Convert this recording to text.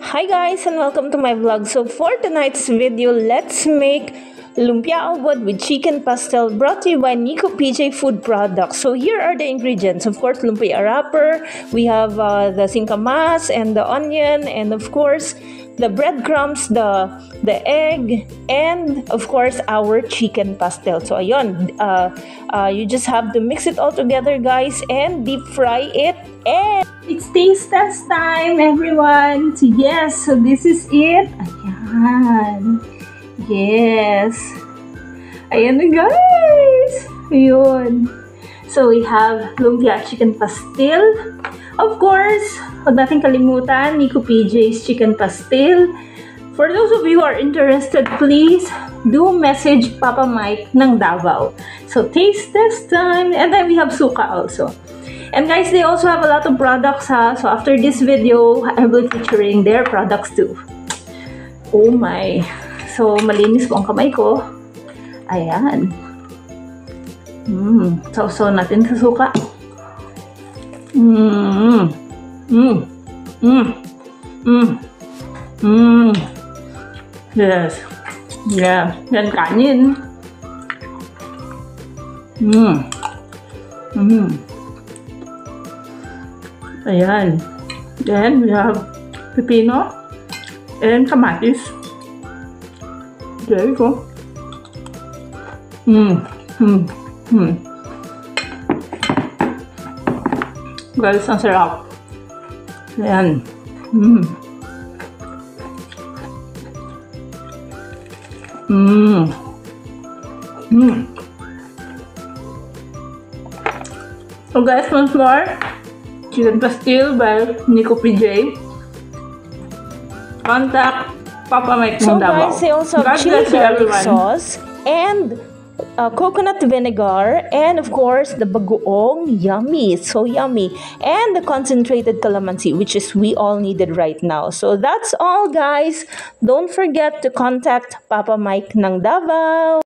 Hi guys and welcome to my vlog. So for tonight's video, let's make lumpia ubod with chicken pastel brought to you by Nico PJ Food Products. So here are the ingredients. Of course, lumpia wrapper. We have the singkamas and the onion, and of course the breadcrumbs, the egg, and of course our chicken pastel. So ayun, you just have to mix it all together, guys, and deep fry it. And it's taste test time, everyone. So yes, so this is it. Ayan. Yes. Ayan na, guys. Ayun. So we have lumpia chicken pastel. Of course, huwag natin kalimutan, Nico PJ's chicken pastel. For those of you who are interested, please do message Papa Mike ng Davao. So taste test time. And then we have suka also. And guys, they also have a lot of products, ha. So after this video, I will be featuring their products too. Oh my. So malinis po ang kamay ko. Ayan. So natin sa suka. Yes. Yeah. Yan kanin. Ayan. Then we have pepino and kamatis. There you go. Guys, ang sarap. Ayan. So guys, once more, chicken pastel by Nico PJ. Contact Papa Mike ng Davao. So guys, they also have chili garlic sauce and coconut vinegar, and of course the bagoong, yummy, so yummy, and the concentrated calamansi, which is we all needed right now. So that's all, guys. Don't forget to contact Papa Mike ng Davao.